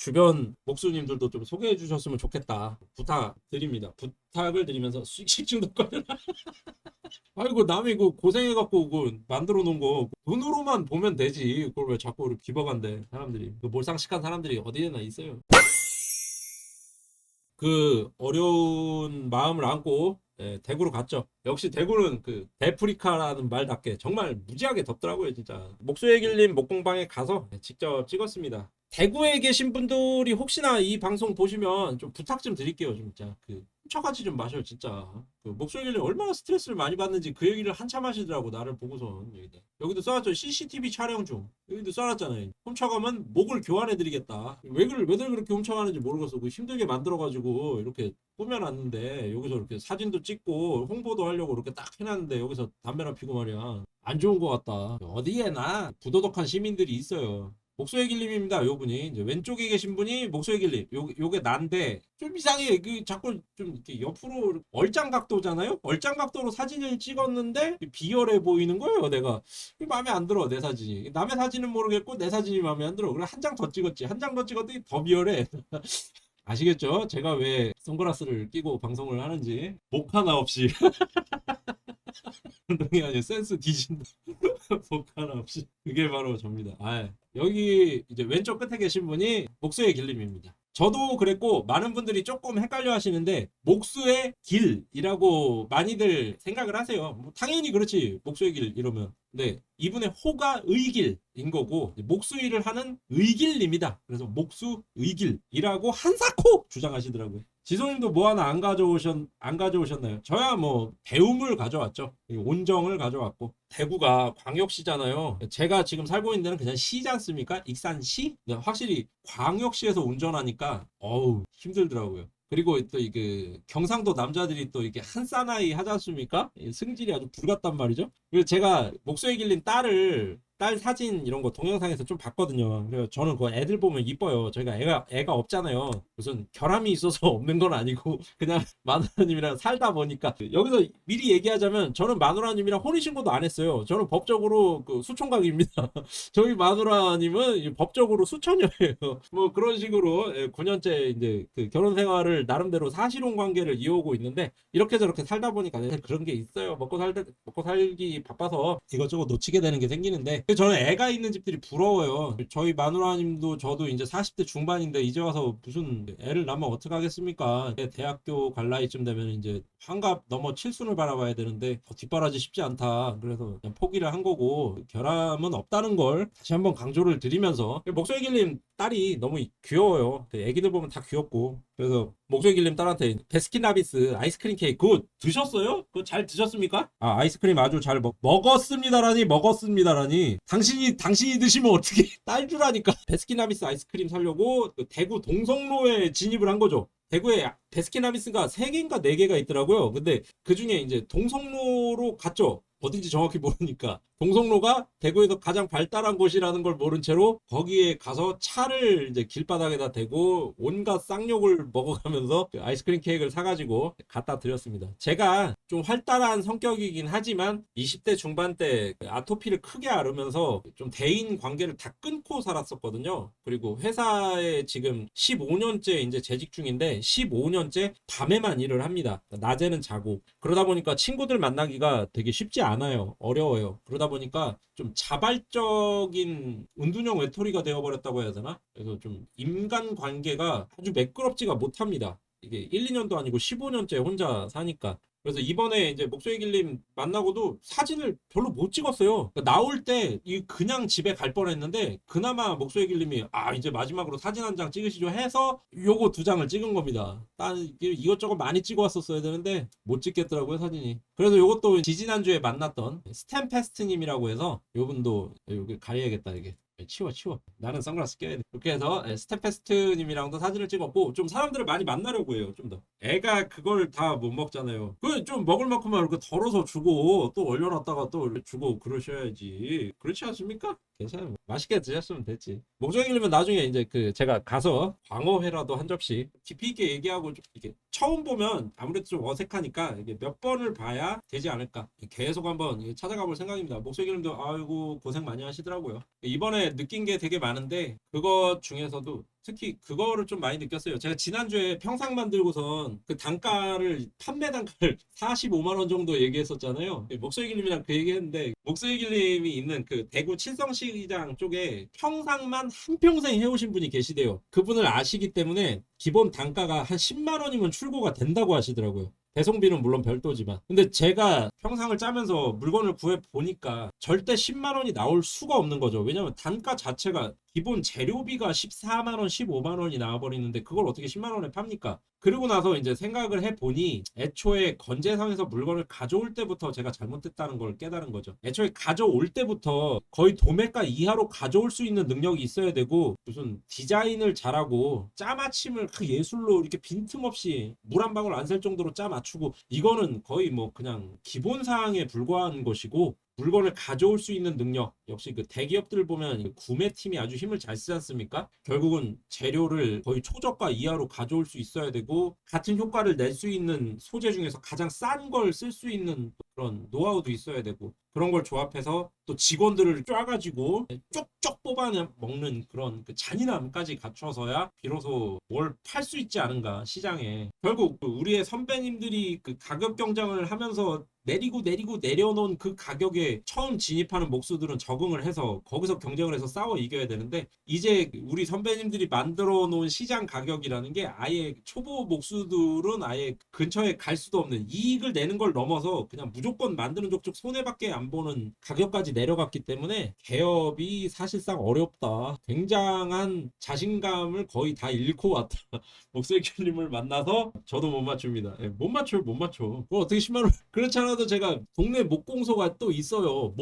주변 목수님들도 좀 소개해 주셨으면 좋겠다. 부탁드립니다. 부탁을 드리면서 식중독 걸려라. 아이고 남이 그 고생해갖고 그 만들어 놓은 거 돈으로만 보면 되지. 그걸 왜 자꾸 이렇게 기버간대 사람들이. 그 몰상식한 사람들이 어디에나 있어요. 그 어려운 마음을 안고 대구로 갔죠. 역시 대구는 그 데프리카라는 말답게 정말 무지하게 덥더라고요, 진짜. 목수의 길님 목공방에 가서 직접 찍었습니다. 대구에 계신 분들이 혹시나 이 방송 보시면 좀 부탁 좀 드릴게요, 진짜. 그 훔쳐가지 좀 마셔요, 진짜. 그 목수의 길님 얼마나 스트레스를 많이 받는지 그 얘기를 한참 하시더라고, 나를 보고선. 여기도 써놨죠. CCTV 촬영 중. 여기도 써놨잖아요. 훔쳐가면 목을 교환해드리겠다. 왜들 그렇게 훔쳐가는지 모르겠어. 그 힘들게 만들어가지고 이렇게 꾸며놨는데 여기서 이렇게 사진도 찍고 홍보도 하려고 이렇게 딱 해놨는데 여기서 담배나 피고 말이야. 안 좋은 것 같다. 어디에나 부도덕한 시민들이 있어요. 목소의 길림입니다. 요 분이 이제 왼쪽에 계신 분이 목소의 길림. 요게 난데 좀 이상해. 그 자꾸 좀 이렇게 옆으로 얼짱 각도잖아요. 얼짱 각도로 사진을 찍었는데 비열해 보이는 거예요. 내가 마음에 안 들어 내 사진이. 남의 사진은 모르겠고 내 사진이 마음에 안 들어. 그래 한 장 더 찍었지. 한 장 더 찍었더니 더 비열해. 아시겠죠? 제가 왜 선글라스를 끼고 방송을 하는지. 목 하나 없이. 감동이 아니라 센스 뒤진다. 목 하나 없이. 그게 바로 접니다. 여기 이제 왼쪽 끝에 계신 분이 목수의 길림입니다. 저도 그랬고 많은 분들이 조금 헷갈려 하시는데 목수의 길이라고 많이들 생각을 하세요. 뭐 당연히 그렇지. 목수의 길 이러면. 네, 이분의 호가 의길인 거고 목수 일을 하는 의길입니다. 그래서 목수 의길이라고 한사코 주장하시더라고요. 지소님도 뭐 하나 안 가져오셨나요? 저야 뭐 배움을 가져왔죠. 온정을 가져왔고 대구가 광역시잖아요. 제가 지금 살고 있는 데는 그냥 시지 않습니까? 익산시? 네, 확실히 광역시에서 운전하니까 어우 힘들더라고요. 그리고 또 이게 경상도 남자들이 또 이게 한 사나이 하지 않습니까? 승질이 아주 불같단 말이죠. 그래서 제가 목소리 길린 딸 사진 이런 거 동영상에서 좀 봤거든요. 그래서 저는 그 애들 보면 이뻐요. 저희가 애가 없잖아요. 무슨 결함이 있어서 없는 건 아니고 그냥 마누라님이랑 살다 보니까 여기서 미리 얘기하자면 저는 마누라님이랑 혼인신고도 안 했어요. 저는 법적으로 그 수총각입니다. 저희 마누라님은 법적으로 수처녀예요. 뭐 그런 식으로 9년째 이제 그 결혼 생활을 나름대로 사실혼 관계를 이어오고 있는데 이렇게 저렇게 살다 보니까 그런 게 있어요. 먹고 살기 바빠서 이것저것 놓치게 되는 게 생기는데 저는 애가 있는 집들이 부러워요. 저희 마누라님도 저도 이제 40대 중반인데 이제 와서 무슨 애를 낳으면 어떡하겠습니까? 대학교 갈 나이쯤 되면 이제 환갑 넘어 칠순을 바라봐야 되는데 뒷바라지 쉽지 않다. 그래서 그냥 포기를 한 거고 결함은 없다는 걸 다시 한번 강조를 드리면서 목소리 길님 딸이 너무 귀여워요. 애기들 보면 다 귀엽고 그래서 목소리 길님 딸한테 베스킨라빈스 아이스크림 케이크 그거 드셨어요? 그거 잘 드셨습니까? 아이스크림 아주 잘 먹었습니다라니 당신이 드시면 어떻게 딸 주라니까. 베스킨라빈스 아이스크림 사려고 그 대구 동성로에 진입을 한 거죠. 대구에 베스킨라빈스가 3개인가 4개가 있더라고요. 근데 그 중에 이제 동성로로 갔죠. 어딘지 정확히 모르니까. 동성로가 대구에서 가장 발달한 곳이라는 걸 모른 채로 거기에 가서 차를 이제 길바닥에다 대고 온갖 쌍욕을 먹어가면서 그 아이스크림 케이크를 사가지고 갖다 드렸습니다. 제가 좀 활달한 성격이긴 하지만 20대 중반 때 아토피를 크게 앓으면서 좀 대인 관계를 다 끊고 살았었거든요. 그리고 회사에 지금 15년째 이제 재직 중인데 15년째 밤에만 일을 합니다. 낮에는 자고. 그러다 보니까 친구들 만나기가 되게 쉽지 않아요. 어려워요. 그러다 보니까 좀 자발적인 은둔형 외톨이가 되어버렸다고 해야 되나? 그래서 좀 인간관계가 아주 매끄럽지가 못합니다. 이게 1, 2년도 아니고 15년째 혼자 사니까. 그래서 이번에 이제 목소리 길님 만나고도 사진을 별로 못 찍었어요. 그러니까 나올 때 그냥 집에 갈 뻔했는데 그나마 목소리 길님이 이제 마지막으로 사진 한 장 찍으시죠 해서 요거 2장을 찍은 겁니다. 난 이것저것 많이 찍어 왔었어야 되는데 못 찍겠더라고요 사진이. 그래서 요것도 지지난주에 만났던 스탬페스트님이라고 해서 요분도 여기 가려야겠다 이게. 치워 나는 선글라스 껴야 돼. 이렇게 해서 스태페스트님이랑도 사진을 찍었고 좀 사람들을 많이 만나려고 해요. 좀 더 애가 그걸 다 못 먹잖아요. 그 좀 먹을 만큼만 이렇게 덜어서 주고 또 얼려놨다가 또 주고 그러셔야지. 그렇지 않습니까? 괜찮아요. 맛있게 드셨으면 됐지. 목적이 길면 나중에 이제 그 제가 가서 광어회라도 한 접시 깊이 있게 얘기하고 좀 이렇게 처음 보면 아무래도 좀 어색하니까 이게 몇 번을 봐야 되지 않을까. 계속 한번 찾아가 볼 생각입니다. 목소리 기름도 아이고 고생 많이 하시더라고요. 이번에 느낀 게 되게 많은데 그것 중에서도 특히 그거를 좀 많이 느꼈어요. 제가 지난주에 평상 만들고선 그 단가를 판매 단가를 45만 원 정도 얘기했었잖아요. 목소리 길님이랑 그 얘기했는데 목소리 길님이 있는 그 대구 칠성시장 쪽에 평상만 한평생 해오신 분이 계시대요. 그분을 아시기 때문에 기본 단가가 한 10만 원이면 출고가 된다고 하시더라고요. 배송비는 물론 별도지만. 근데 제가 평상을 짜면서 물건을 구해 보니까 절대 10만 원이 나올 수가 없는 거죠. 왜냐면 단가 자체가 기본 재료비가 14만 원, 15만 원이 나와버리는데 그걸 어떻게 10만 원에 팝니까? 그리고 나서 이제 생각을 해보니 애초에 건재상에서 물건을 가져올 때부터 제가 잘못했다는 걸 깨달은 거죠. 애초에 가져올 때부터 거의 도매가 이하로 가져올 수 있는 능력이 있어야 되고 무슨 디자인을 잘하고 짜맞춤을 그 예술로 이렇게 빈틈없이 물 한 방울 안 셀 정도로 짜 맞추고 이거는 거의 뭐 그냥 기본 사항에 불과한 것이고 물건을 가져올 수 있는 능력 역시 그 대기업들 보면 구매팀이 아주 힘을 잘 쓰지 않습니까? 결국은 재료를 거의 초저가 이하로 가져올 수 있어야 되고 같은 효과를 낼 수 있는 소재 중에서 가장 싼 걸 쓸 수 있는 그런 노하우도 있어야 되고 그런 걸 조합해서 또 직원들을 쫙가지고 쪽쪽 뽑아 먹는 그런 그 잔인함까지 갖춰서야 비로소 뭘 팔 수 있지 않은가 시장에. 결국 우리의 선배님들이 그 가격 경쟁을 하면서 내리고 내려놓은 그 가격에 처음 진입하는 목수들은 적응을 해서 거기서 경쟁을 해서 싸워 이겨야 되는데 이제 우리 선배님들이 만들어 놓은 시장 가격이라는 게 아예 초보 목수들은 아예 근처에 갈 수도 없는 이익을 내는 걸 넘어서 그냥 무조건 만드는 족족 손해밖에 안 보는 가격까지 내려갔기 때문에 개업이 사실상 어렵다. 굉장한 자신감을 거의 다 잃고 왔다. 목세길님을 만나서 저도 못 맞춥니다. 예, 못 맞춰. 그걸 어떻게 10만 원? 그렇지 않아도 제가 동네 목공소가 또 있어요.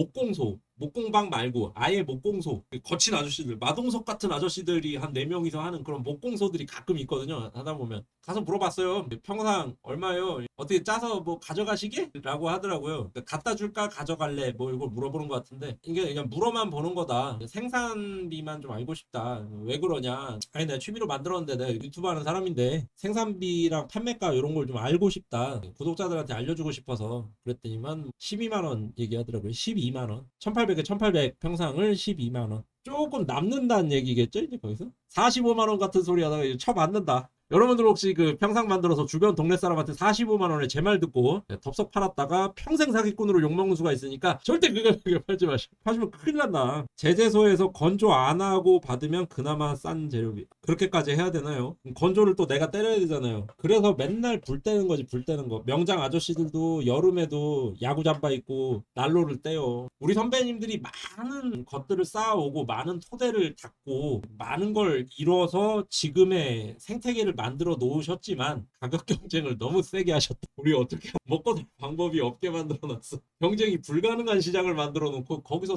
목공방 말고 아예 목공소. 거친 아저씨들, 마동석 같은 아저씨들이 한 4명이서 하는 그런 목공소들이 가끔 있거든요. 하다 보면 가서 물어봤어요. 평상 얼마요? 어떻게 짜서 뭐 가져가시게? 라고 하더라고요. 갖다 줄까 가져갈래? 뭐 이걸 물어보는 것 같은데 이게 그냥 물어만 보는 거다. 생산비만 좀 알고 싶다. 왜 그러냐? 아니 내가 취미로 만들었는데 내가 유튜브 하는 사람인데 생산비랑 판매가 이런 걸 좀 알고 싶다. 구독자들한테 알려주고 싶어서 그랬더니만 12만 원 얘기하더라고요. 12만 원. 1800에 1800 평상을 12만 원. 조금 남는다는 얘기겠죠? 이제 거기서 45만 원 같은 소리 하다가 이제 쳐맞는다. 여러분들 혹시 그 평상 만들어서 주변 동네 사람한테 45만 원에 제 말 듣고 덥석 팔았다가 평생 사기꾼으로 욕먹는 수가 있으니까 절대 그 가격에 팔지 마시고 파시면 큰일 난다. 제재소에서 건조 안 하고 받으면 그나마 싼 재료비. 그렇게까지 해야 되나요? 건조를 또 내가 때려야 되잖아요. 그래서 맨날 불 떼는 거지 불 떼는 거. 명장 아저씨들도 여름에도 야구 잠바 입고 난로를 떼요. 우리 선배님들이 많은 것들을 쌓아오고 많은 토대를 닦고 많은 걸 이뤄서 지금의 생태계를 만들어 놓으셨지만 가격 경쟁을 너무 세게 하셨다. 우리 어떻게 먹고 살 방법이 없게 만들어 놨어. 경쟁이 불가능한 시장을 만들어 놓고 거기서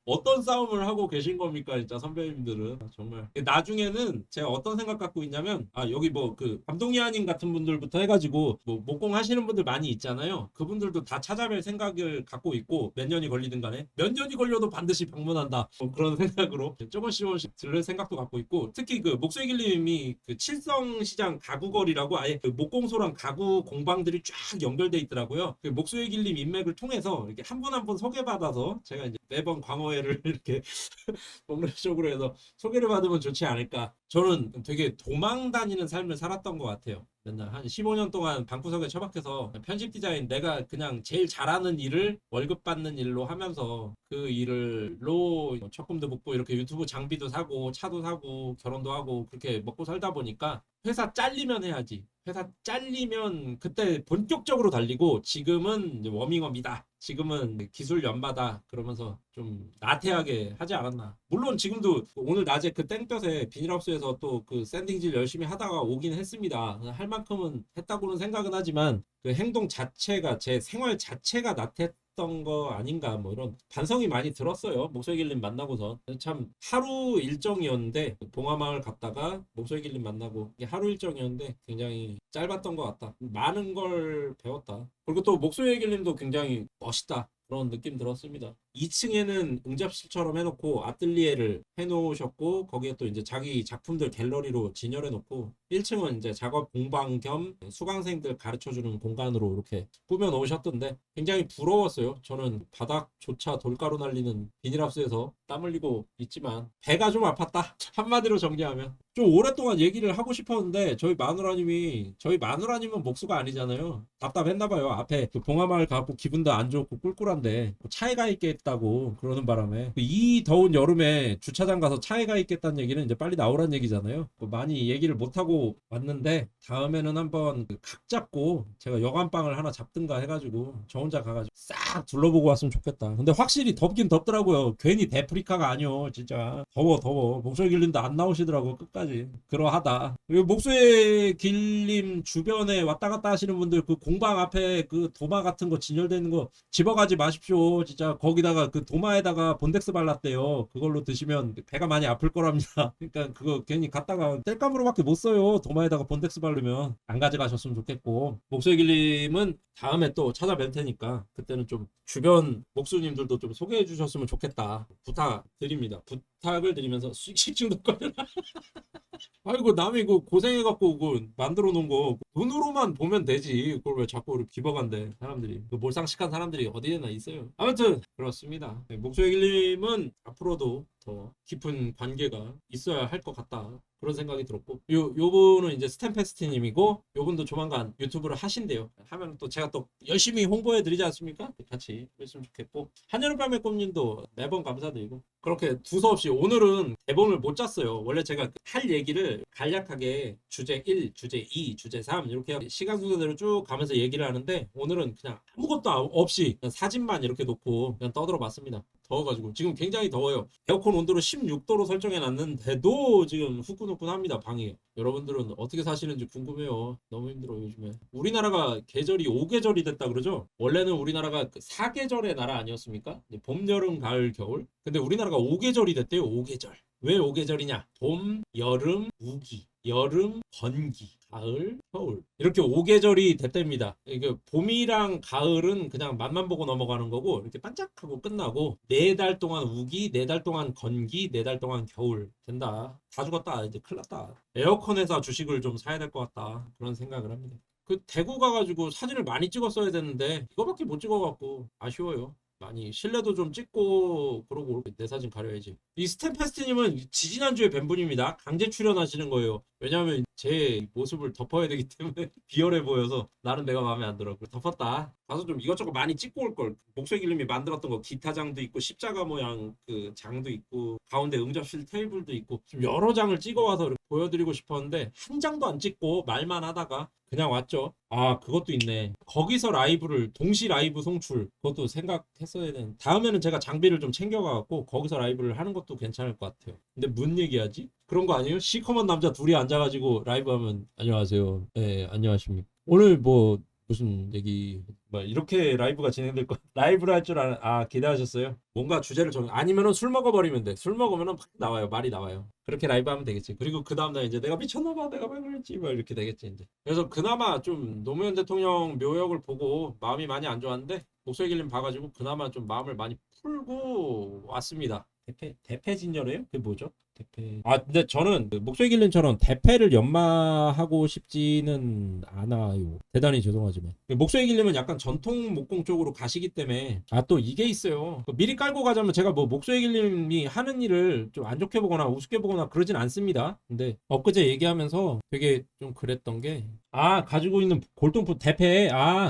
어떤 싸움을 하고 계신 겁니까 진짜 선배님들은. 정말 나중에는 제가 어떤 생각 갖고 있냐면 여기 뭐 그 감독이아님 같은 분들부터 해가지고 뭐 목공 하시는 분들 많이 있잖아요. 그분들도 다 찾아뵐 생각을 갖고 있고 몇 년이 걸리든 간에 몇 년이 걸려도 반드시 방문한다. 뭐 그런 생각으로 조금씩 들을 생각도 갖고 있고 특히 그 목소리 길님이 그 칠성시장 가구거리라고 아예 그 목공소랑 가구 공방들이 쫙 연결돼 있더라고요. 그 목소리 길님 인맥을 통해서 이렇게 한 분 한 분 소개받아서 제가 이제 매번 광어회를 이렇게 폭력적으로 해서 소개를 받으면 좋지 않을까. 저는 되게 도망 다니는 삶을 살았던 것 같아요. 맨날 한 15년 동안 방구석에 처박혀서 편집 디자인 내가 그냥 제일 잘하는 일을 월급 받는 일로 하면서 그 일로 적금도 붓고 이렇게 유튜브 장비도 사고 차도 사고 결혼도 하고 그렇게 먹고 살다 보니까 회사 잘리면 해야지. 회사 잘리면 그때 본격적으로 달리고 지금은 이제 워밍업이다. 지금은 기술 연마다. 그러면서 좀 나태하게 하지 않았나. 물론 지금도 오늘 낮에 그 땡볕에 비닐하우스에서 또 그 샌딩질 열심히 하다가 오긴 했습니다. 할 만큼은 했다고는 생각은 하지만 그 행동 자체가 제 생활 자체가 나태했던 거 아닌가 뭐 이런 반성이 많이 들었어요. 목소리길님 만나고서 참 하루 일정이었는데 봉화마을 갔다가 목소리길님 만나고 이게 하루 일정이었는데 굉장히 짧았던 것 같다. 많은 걸 배웠다. 그리고 또 목소리길님도 굉장히 멋있다. 그런 느낌 들었습니다. 2층에는 응접실처럼 해놓고 아뜰리에를 해놓으셨고 거기에 또 이제 자기 작품들 갤러리로 진열해놓고 1층은 이제 작업 공방 겸 수강생들 가르쳐주는 공간으로 이렇게 꾸며 놓으셨던데 굉장히 부러웠어요. 저는 바닥조차 돌가루 날리는 비닐하우스에서 땀 흘리고 있지만 배가 좀 아팠다. 한마디로 정리하면. 좀 오랫동안 얘기를 하고 싶었는데 저희 마누라님은 목수가 아니잖아요. 답답했나봐요. 앞에 그 봉화마을 가고 기분도 안 좋고 꿀꿀한데 차에 가 있겠다고 그러는 바람에 이 더운 여름에 주차장 가서 차에 가 있겠다는 얘기는 이제 빨리 나오란 얘기잖아요. 많이 얘기를 못하고 왔는데 다음에는 한번 각 잡고 제가 여관방을 하나 잡든가 해가지고 저 혼자 가가지고 싹 둘러보고 왔으면 좋겠다. 근데 확실히 덥긴 덥더라고요. 괜히 데프리카가 아니요. 진짜 더워. 목소리 길림도 안 나오시더라고 끝까지. 그러하다. 그리고 목소리 길림 주변에 왔다 갔다 하시는 분들 그 공방 앞에 그 도마 같은 거 진열되어 있는 거 집어가지 마십시오. 진짜 거기다가 그 도마에다가 본덱스 발랐대요. 그걸로 드시면 배가 많이 아플 거랍니다. 그러니까 그거 괜히 갖다가 땔감으로밖에 못 써요. 도마에다가 본덱스 바르면 안 가져가셨으면 좋겠고 목소리 길림은 다음에 또 찾아뵐 테니까 그때는 좀 주변 목수님들도 좀 소개해 주셨으면 좋겠다. 부탁드립니다. 부탁을 드리면서 식중독 걸려라. 아이고 남이 그 고생해갖고 그 만들어 놓은 거 눈으로만 보면 되지. 그걸 왜 자꾸 이렇게 기버간대 사람들이. 그 몰상식한 사람들이 어디에나 있어요. 아무튼 그렇습니다. 목소리 길림은 앞으로도 더 깊은 관계가 있어야 할 것 같다. 그런 생각이 들었고 요분은 이제 스탬페스티님이고 요분도 조만간 유튜브를 하신대요. 하면 또 제가 또 열심히 홍보해 드리지 않습니까? 같이 했으면 좋겠고 한여름밤의 꿈님도 매번 감사드리고 그렇게 두서없이 오늘은 대본을 못 짰어요. 원래 제가 할 얘기를 간략하게 주제 1, 주제 2, 주제 3 이렇게 시간 순서대로 쭉 가면서 얘기를 하는데 오늘은 그냥 아무것도 없이 그냥 사진만 이렇게 놓고 그냥 떠들어 봤습니다. 더워가지고 지금 굉장히 더워요. 에어컨 온도를 16도로 설정해 놨는데도 지금 후끈후끈합니다. 방이. 여러분들은 어떻게 사시는지 궁금해요. 너무 힘들어요 요즘에. 우리나라가 계절이 5계절이 됐다 그러죠. 원래는 우리나라가 그 4계절의 나라 아니었습니까? 봄, 여름, 가을, 겨울. 근데 우리나라가 5계절이 됐대요. 5계절. 왜 5계절이냐? 봄, 여름, 우기, 여름, 건기, 가을, 겨울 이렇게 5계절이 됐답니다. 이게 봄이랑 가을은 그냥 맛만 보고 넘어가는 거고 이렇게 반짝하고 끝나고 4달 동안 우기, 4달 동안 건기, 4달 동안 겨울 된다. 다 죽었다. 이제 큰일 났다. 에어컨 회사 주식을 좀 사야 될 것 같다. 그런 생각을 합니다. 그 대구 가가지고 사진을 많이 찍었어야 되는데 이거밖에 못 찍어갖고 아쉬워요. 많이 실내도 좀 찍고 그러고 내 사진 가려야지. 이 스탬페스트님은 지지난주에 뵌 분입니다. 강제 출연하시는 거예요. 왜냐하면 제 모습을 덮어야 되기 때문에 비열해 보여서 나는 내가 마음에 안 들어. 덮었다. 가서 좀 이것저것 많이 찍고 올 걸. 목소리 길림이 만들었던 거 기타장도 있고 십자가 모양 그 장도 있고 가운데 응접실 테이블도 있고 좀 여러 장을 찍어와서 보여드리고 싶었는데 한 장도 안 찍고 말만 하다가 그냥 왔죠. 아 그것도 있네. 거기서 라이브를 동시 라이브 송출 그것도 생각했어야 되는. 다음에는 제가 장비를 좀 챙겨가갖고 거기서 라이브를 하는 것도 괜찮을 것 같아요. 근데 뭔 얘기하지? 그런 거 아니에요? 시커먼 남자 둘이 앉아가지고 라이브 하면 안녕하세요. 네 안녕하십니까. 오늘 뭐 무슨 얘기 뭐 이렇게 라이브가 진행될 거 라이브를 할 줄 기대하셨어요? 뭔가 주제를 정해 아니면은 술 먹어버리면 돼. 술 먹으면은 막 나와요. 말이 나와요. 그렇게 라이브 하면 되겠지. 그리고 그 다음날 이제 내가 미쳤나봐 내가 왜 그랬지 막 이렇게 되겠지 이제. 그래서 그나마 좀 노무현 대통령 묘역을 보고 마음이 많이 안 좋았는데 목소리 길림 봐가지고 그나마 좀 마음을 많이 풀고 왔습니다. 대패 진열이에요? 그게 뭐죠? 대패. 근데 저는 그 목소리 길림처럼 대패를 연마하고 싶지는 않아요. 대단히 죄송하지만. 목소리 길림은 약간 전통 목공 쪽으로 가시기 때문에 또 이게 있어요. 미리 깔고 가자면 제가 뭐 목소리 길림이 하는 일을 좀 안 좋게 보거나 우습게 보거나 그러진 않습니다. 근데 엊그제 얘기하면서 되게 좀 그랬던 게 가지고 있는 골동품 대패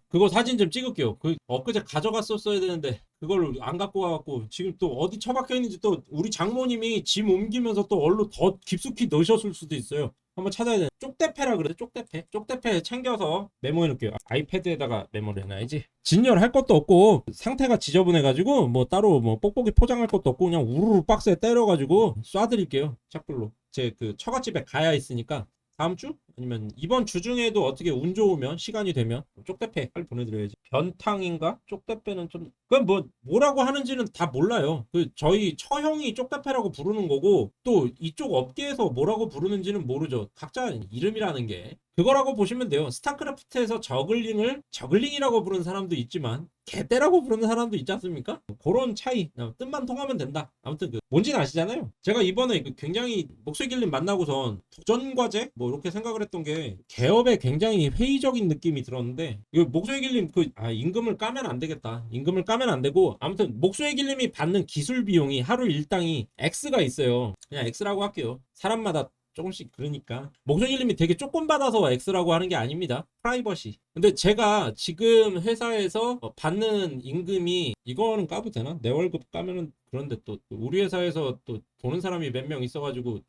그거 사진 좀 찍을게요. 그 엊그제 가져갔었어야 되는데 그걸 안 갖고 와갖고 지금 또 어디 처박혀 있는지 또 우리 장모님이 짐 옮기면서 또 얼로 더 깊숙이 넣으셨을 수도 있어요. 한번 찾아야 돼. 쪽대패라 그래. 쪽대패 챙겨서 메모해 놓을게요. 아이패드에다가 메모를 해놔야지. 진열할 것도 없고 상태가 지저분해가지고 뭐 따로 뭐 뽁뽁이 포장할 것도 없고 그냥 우르르 박스에 때려가지고 쏴드릴게요. 착불로. 제 그 처갓집에 가야 있으니까 다음 주? 아니면 이번 주 중에도 어떻게 운 좋으면 시간이 되면 쪽대패 빨리 보내드려야지. 변탕인가? 쪽대패는 좀 그건 뭐라고 하는지는 다 몰라요. 그 저희 처형이 쪽대패라고 부르는 거고 또 이쪽 업계에서 뭐라고 부르는지는 모르죠. 각자 이름이라는 게 그거라고 보시면 돼요. 스타크래프트에서 저글링이라고 부르는 사람도 있지만 개떼라고 부르는 사람도 있지 않습니까? 그런 차이. 뜻만 통하면 된다. 아무튼 뭔지는 아시잖아요. 제가 이번에 굉장히 목소리 길님 만나고선 도전 과제 뭐 이렇게 생각을 했던 게 개업에 굉장히 회의적인 느낌이 들었는데 이거 목소리 길님 임금을 까면 안 되겠다. 임금을 까면 안 되고 아무튼 목소리 길님이 받는 기술 비용이 하루 일당이 X가 있어요. 그냥 X라고 할게요. 사람마다 조금씩 그러니까 목소리님이 되게 조금 받아서 X라고 하는 게 아닙니다. 프라이버시. 근데 제가 지금 회사에서 받는 임금이 이거는 까도 되나? 내 월급 까면은 그런데 또 우리 회사에서 또 보는 사람이 몇 명 있어가지고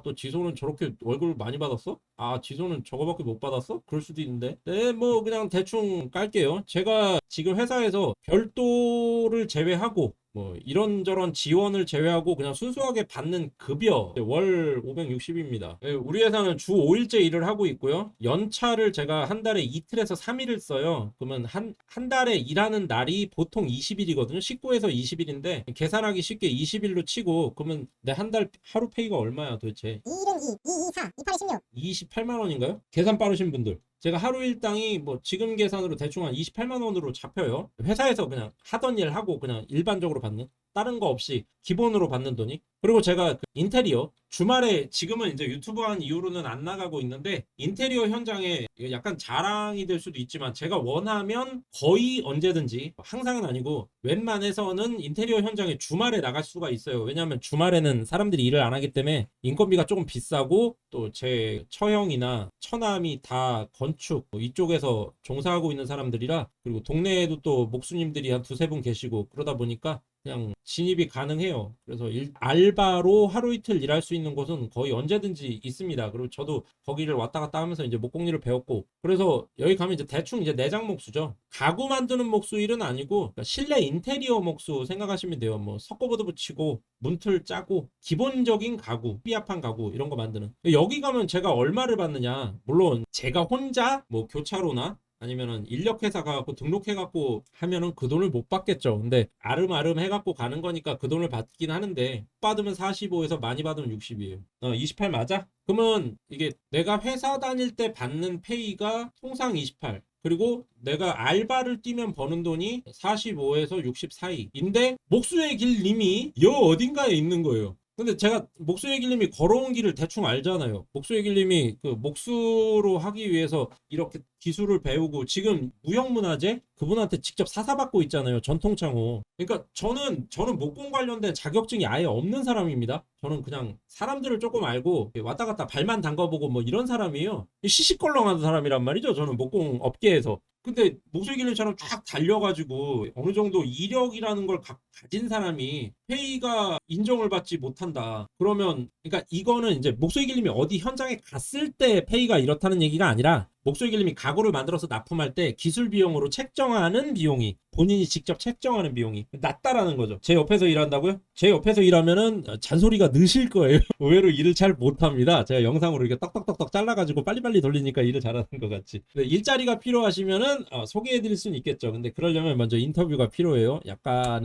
또 지소는 저렇게 월급을 많이 받았어? 지소는 저거밖에 못 받았어? 그럴 수도 있는데 네 뭐 그냥 대충 깔게요. 제가 지금 회사에서 별도를 제외하고 뭐 이런저런 지원을 제외하고 그냥 순수하게 받는 급여 월 560입니다. 우리 회사는 주 5일째 일을 하고 있고요. 연차를 제가 한 달에 이틀에서 3일을 써요. 그러면 한 달에 일하는 날이 보통 20일이거든요. 19에서 20일인데 계산하기 쉽게 20일로 치고 그러면 내 한 달 하루 페이가 얼마야 도대체? 2일은 2, 2, 4, 2, 8에 16. 28만 원인가요? 계산 빠르신 분들. 제가 하루 일당이 뭐 지금 계산으로 대충 한 28만 원으로 잡혀요. 회사에서 그냥 하던 일 하고 그냥 일반적으로 받는 다른 거 없이 기본으로 받는 돈이. 그리고 제가 인테리어 주말에 지금은 이제 유튜브 한 이후로는 안 나가고 있는데 인테리어 현장에 약간 자랑이 될 수도 있지만 제가 원하면 거의 언제든지 항상은 아니고 웬만해서는 인테리어 현장에 주말에 나갈 수가 있어요. 왜냐하면 주말에는 사람들이 일을 안 하기 때문에 인건비가 조금 비싸고 또 제 처형이나 처남이 다 건축 이쪽에서 종사하고 있는 사람들이라 그리고 동네에도 또 목수님들이 한 두세 분 계시고 그러다 보니까 그냥 진입이 가능해요. 그래서 알바로 하루 이틀 일할 수 있는 곳은 거의 언제든지 있습니다. 그리고 저도 거기를 왔다 갔다 하면서 이제 목공일을 배웠고 그래서 여기 가면 이제 대충 이제 내장 목수죠. 가구 만드는 목수 일은 아니고 그러니까 실내 인테리어 목수 생각하시면 돼요. 뭐 석고보드 붙이고 문틀 짜고 기본적인 가구, 삐압한 가구 이런 거 만드는. 여기 가면 제가 얼마를 받느냐? 물론 제가 혼자 뭐 교차로나 아니면은 인력회사 가갖고 등록해갖고 하면은 그 돈을 못 받겠죠. 근데 아름아름 해갖고 가는 거니까 그 돈을 받긴 하는데 받으면 45에서 많이 받으면 60이에요. 28 맞아? 그러면 이게 내가 회사 다닐 때 받는 페이가 통상 28. 그리고 내가 알바를 뛰면 버는 돈이 45에서 60 사이인데 목수의 길 님이 여 어딘가에 있는 거예요. 근데 제가 목수의 길님이 걸어온 길을 대충 알잖아요. 목수의 길님이 그 목수로 하기 위해서 이렇게 기술을 배우고 지금 무형문화재 그분한테 직접 사사받고 있잖아요. 전통창호. 그러니까 저는 목공 관련된 자격증이 아예 없는 사람입니다. 저는 그냥 사람들을 조금 알고 왔다 갔다 발만 담가보고 뭐 이런 사람이에요. 시시껄렁한 사람이란 말이죠. 저는 목공 업계에서. 근데 목소리 길님처럼 쫙 달려가지고 어느 정도 이력이라는 걸 가진 사람이 페이가 인정을 받지 못한다. 그러면 그러니까 이거는 이제 목소리 길님이 어디 현장에 갔을 때 페이가 이렇다는 얘기가 아니라 목소리 길님이 가구를 만들어서 납품할 때 기술 비용으로 책정하는 비용이 본인이 직접 책정하는 비용이 낮다라는 거죠. 제 옆에서 일한다고요? 제 옆에서 일하면은 잔소리가 느실 거예요. 의외로 일을 잘 못합니다. 제가 영상으로 이렇게 떡떡떡떡 잘라가지고 빨리빨리 돌리니까 일을 잘하는 것 같지. 일자리가 필요하시면은 소개해드릴 수는 있겠죠. 근데 그러려면 먼저 인터뷰가 필요해요. 약간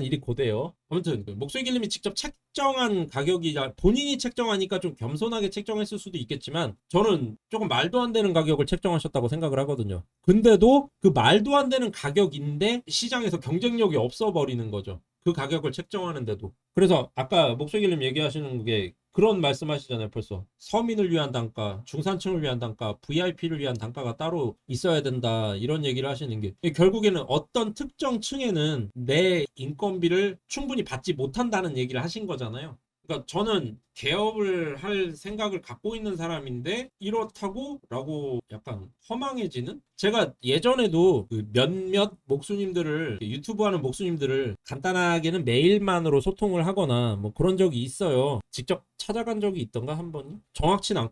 일이 고돼요. 아무튼 목소리 길님이 직접 책정한 가격이 본인이 책정하니까 좀 겸손하게 책정했을 수도 있겠지만 저는 조금 말도 안 되는 가격을 책정하셨다고 생각을 하거든요. 근데도 그 말도 안 되는 가격인데 시장에서 경쟁력이 없어 버리는 거죠. 그 가격을 책정하는데도. 그래서 아까 목소리 길님 얘기하시는 게 그런 말씀하시잖아요. 벌써 서민을 위한 단가, 중산층을 위한 단가, VIP를 위한 단가가 따로 있어야 된다 이런 얘기를 하시는 게 결국에는 어떤 특정 층에는 내 인건비를 충분히 받지 못한다는 얘기를 하신 거잖아요. 그러니까 저는 개업을 할 생각을 갖고 있는 사람인데 이렇다고? 라고 약간 허망해지는? 제가 예전에도 그 몇몇 목수님들을 유튜브 하는 목수님들을 간단하게는 메일만으로 소통을 하거나 뭐 그런 적이 있어요. 직접 찾아간 적이 있던가 한 번이? 정확치는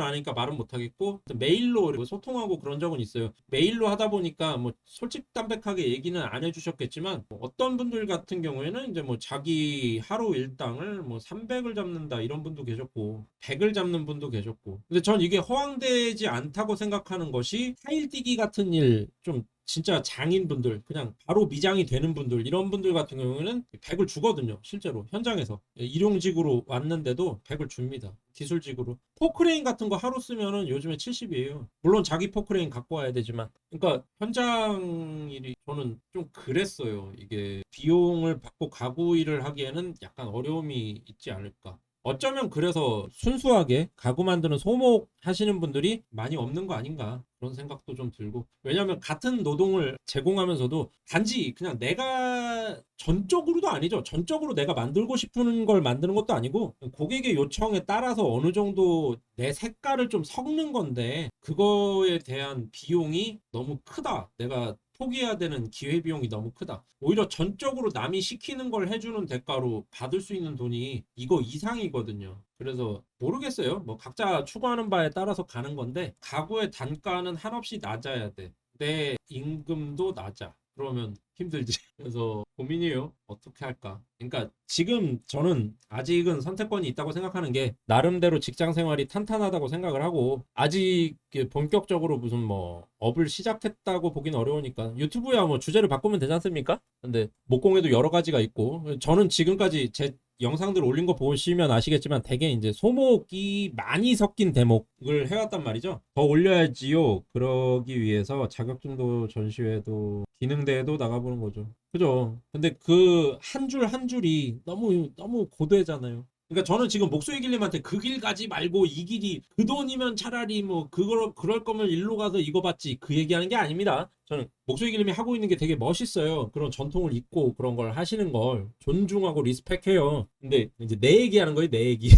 않으니까 말은 못하겠고 메일로 소통하고 그런 적은 있어요. 메일로 하다 보니까 뭐 솔직담백하게 얘기는 안 해주셨겠지만 뭐 어떤 분들 같은 경우에는 이제 뭐 자기 하루 일당을 뭐 300을 잡는다 이런 분도 계셨고 백을 잡는 분도 계셨고 근데 전 이게 허황되지 않다고 생각하는 것이 타일뛰기 같은 일 좀 진짜 장인분들 그냥 바로 미장이 되는 분들 이런 분들 같은 경우에는 100을 주거든요. 실제로 현장에서 일용직으로 왔는데도 100을 줍니다. 기술직으로 포크레인 같은 거 하루 쓰면은 요즘에 70이에요. 물론 자기 포크레인 갖고 와야 되지만 그러니까 현장 일이 저는 좀 그랬어요. 이게 비용을 받고 가구 일을 하기에는 약간 어려움이 있지 않을까. 어쩌면 그래서 순수하게 가구 만드는 소목 하시는 분들이 많이 없는 거 아닌가 그런 생각도 좀 들고 왜냐하면 같은 노동을 제공하면서도 단지 그냥 내가 전적으로도 아니죠. 전적으로 내가 만들고 싶은 걸 만드는 것도 아니고 고객의 요청에 따라서 어느 정도 내 색깔을 좀 섞는 건데 그거에 대한 비용이 너무 크다. 내가 포기해야 되는 기회비용이 너무 크다. 오히려 전적으로 남이 시키는 걸 해주는 대가로 받을 수 있는 돈이 이거 이상이거든요. 그래서 모르겠어요. 뭐 각자 추구하는 바에 따라서 가는 건데 가구의 단가는 한없이 낮아야 돼. 내 임금도 낮아. 그러면 힘들지. 그래서 고민이에요. 어떻게 할까? 그러니까 지금 저는 아직은 선택권이 있다고 생각하는 게 나름대로 직장 생활이 탄탄하다고 생각을 하고 아직 본격적으로 무슨 뭐 업을 시작했다고 보긴 어려우니까 유튜브야 뭐 주제를 바꾸면 되지 않습니까? 근데 목공에도 여러 가지가 있고 저는 지금까지 제 영상들 올린 거 보시면 아시겠지만 되게 이제 소목이 많이 섞인 대목을 해왔단 말이죠. 더 올려야지요. 그러기 위해서 자격증도 전시회도 기능대회도 나가보는 거죠. 그죠? 근데 그 한 줄 한 줄이 너무 너무 고되잖아요. 그러니까 저는 지금 목소리 길님한테 그 길 가지 말고 이 길이 그 돈이면 차라리 뭐 그걸 그럴 거면 일로 가서 이거 받지 그 얘기하는 게 아닙니다. 저는 목소리 길님이 하고 있는 게 되게 멋있어요. 그런 전통을 잇고 그런 걸 하시는 걸 존중하고 리스펙해요. 근데 이제 내 얘기하는 거예요, 내 얘기.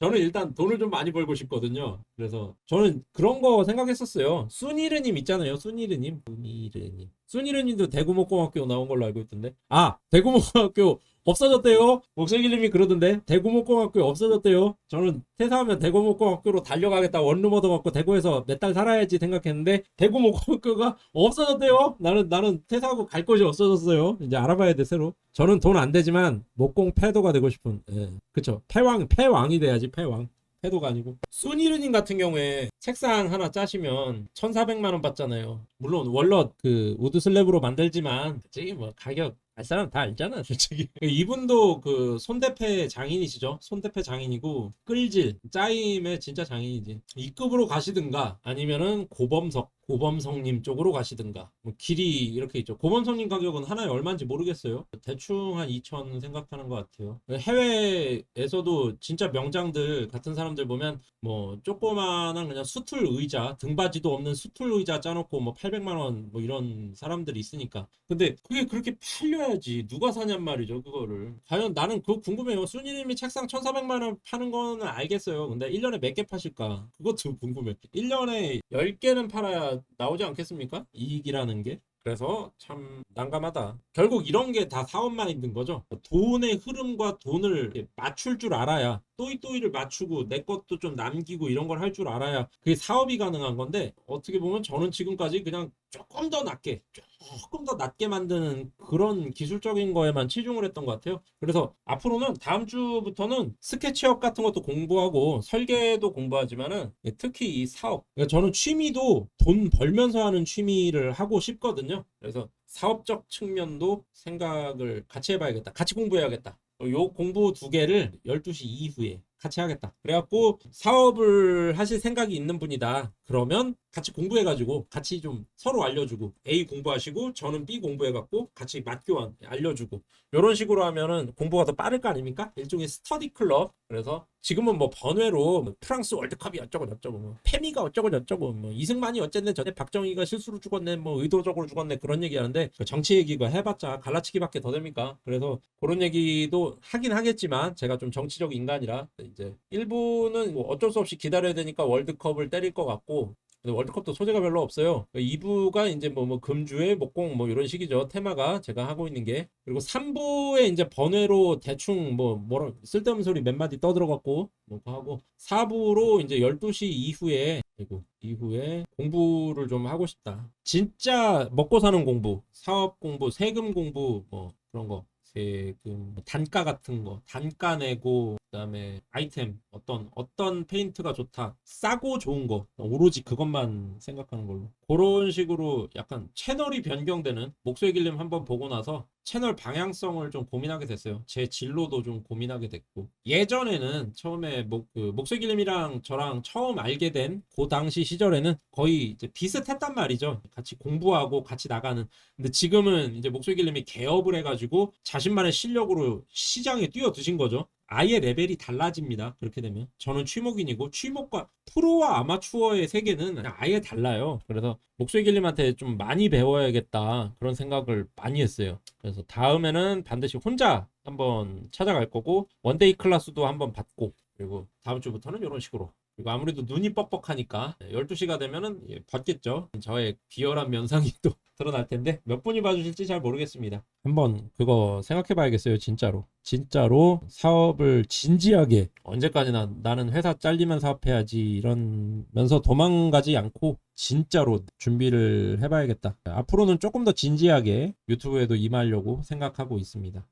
저는 일단 돈을 좀 많이 벌고 싶거든요. 그래서 저는 그런 거 생각했었어요. 순이르님 있잖아요. 순이르님. 순이르님. 순이르님도 대구목공학교 나온 걸로 알고 있던데. 아, 대구목공학교 없어졌대요. 목소리님이 그러던데. 대구목공학교 없어졌대요. 저는 퇴사하면 대구목공학교로 달려가겠다. 원룸 얻어갖고 대구에서 몇 달 살아야지 생각했는데 대구목공학교가 없어졌대요. 나는 퇴사하고 갈 곳이 없어졌어요. 이제 알아봐야 돼 새로. 저는 돈 안 되지만 목공 패도가 되고 싶은. 예, 그쵸. 패왕이 돼야지 패왕. 패도가 아니고. 순이르님 같은 경우에 책상 하나 짜시면 1,400만 원 받잖아요. 물론 월넛 그 우드 슬랩으로 만들지만 솔직히 뭐 가격 알 사람 다 알잖아 솔직히. 이분도 그 손대패 장인이시죠. 손대패 장인이고 끌질 짜임의 진짜 장인이지. 이 급으로 가시든가 아니면은 고범성님 쪽으로 가시든가 뭐 길이 이렇게 있죠. 고범성님 가격은 하나에 얼마인지 모르겠어요. 대충 한 2천 생각하는 것 같아요. 해외에서도 진짜 명장들 같은 사람들 보면 뭐 조그마한 그냥 수툴 의자 등받이도 없는 수툴 의자 짜놓고 뭐 800만 원 뭐 이런 사람들이 있으니까. 근데 그게 그렇게 팔려야지 누가 사냔 말이죠. 그거를 과연 나는 그거 궁금해요. 순이님이 책상 1,400만 원 파는 거는 알겠어요. 근데 1년에 몇 개 파실까 그것도 궁금해. 1년에 10개는 팔아야 나오지 않겠습니까? 이익이라는 게. 그래서 참 난감하다. 결국 이런 게 다 사업 마인드인 거죠. 돈의 흐름과 돈을 맞출 줄 알아야 또이또이를 맞추고 내 것도 좀 남기고 이런 걸 할 줄 알아야 그게 사업이 가능한 건데 어떻게 보면 저는 지금까지 그냥 조금 더 낮게 만드는 그런 기술적인 거에만 치중을 했던 것 같아요. 그래서 앞으로는 다음 주부터는 스케치업 같은 것도 공부하고 설계도 공부하지만은 특히 이 사업 그러니까 저는 취미도 돈 벌면서 하는 취미를 하고 싶거든요. 그래서 사업적 측면도 생각을 같이 해봐야겠다. 같이 공부해야겠다. 요 공부 두 개를 12시 이후에 같이 하겠다. 그래갖고 사업을 하실 생각이 있는 분이다. 그러면 같이 공부해가지고 같이 좀 서로 알려주고 A 공부하시고 저는 B 공부해갖고 같이 맞교환 알려주고 이런 식으로 하면은 공부가 더 빠를 거 아닙니까? 일종의 스터디 클럽. 그래서 지금은 뭐 번외로 뭐 프랑스 월드컵이 어쩌고 저쩌고 뭐 페미가 어쩌고 저쩌고 뭐 이승만이 어쨌네 저때 박정희가 실수로 죽었네 뭐 의도적으로 죽었네 그런 얘기하는데 정치 얘기가 해봤자 갈라치기밖에 더 됩니까? 그래서 그런 얘기도 하긴 하겠지만 제가 좀 정치적 인간이라 이제 일부는 뭐 어쩔 수 없이 기다려야 되니까 월드컵을 때릴 것 같고 근데 월드컵도 소재가 별로 없어요. 2부가 이제 뭐 금주의 목공 뭐 이런 식이죠. 테마가 제가 하고 있는 게. 그리고 3부에 이제 번외로 대충 뭐라 쓸데없는 소리 몇 마디 떠들어갖고 뭐 하고 4부로 이제 12시 이후에 그리고 이후에 공부를 좀 하고 싶다. 진짜 먹고 사는 공부, 사업 공부, 세금 공부 뭐 그런 거. 계획은 단가 같은 거, 단가 내고 그다음에 아이템 어떤 페인트가 좋다, 싸고 좋은 거, 오로지 그것만 생각하는 걸로 그런 식으로 약간 채널이 변경되는 목소리 길림 한번 보고 나서 채널 방향성을 좀 고민하게 됐어요. 제 진로도 좀 고민하게 됐고 예전에는 처음에 목소리 길림이랑 저랑 처음 알게 된 그 당시 시절에는 거의 이제 비슷했단 말이죠. 같이 공부하고 같이 나가는. 근데 지금은 이제 목소리 길림이 개업을 해가지고 자신만의 실력으로 시장에 뛰어드신 거죠. 아예 레벨이 달라집니다. 그렇게 되면 저는 취목인이고 취목과 프로와 아마추어의 세계는 그냥 아예 달라요. 그래서 목소리 길림한테 좀 많이 배워야겠다 그런 생각을 많이 했어요. 그래서 다음에는 반드시 혼자 한번 찾아갈 거고 원데이 클래스도 한번 받고 그리고 다음 주부터는 이런 식으로 그리고 아무래도 눈이 뻑뻑하니까 12시가 되면은 받겠죠. 저의 비열한 면상이 또 드러날 텐데 몇 분이 봐주실지 잘 모르겠습니다. 한번 그거 생각해 봐야겠어요. 진짜로 사업을 진지하게 언제까지나 나는 회사 잘리면 사업해야지 이러면서 도망가지 않고 진짜로 준비를 해봐야겠다. 앞으로는 조금 더 진지하게 유튜브에도 임하려고 생각하고 있습니다.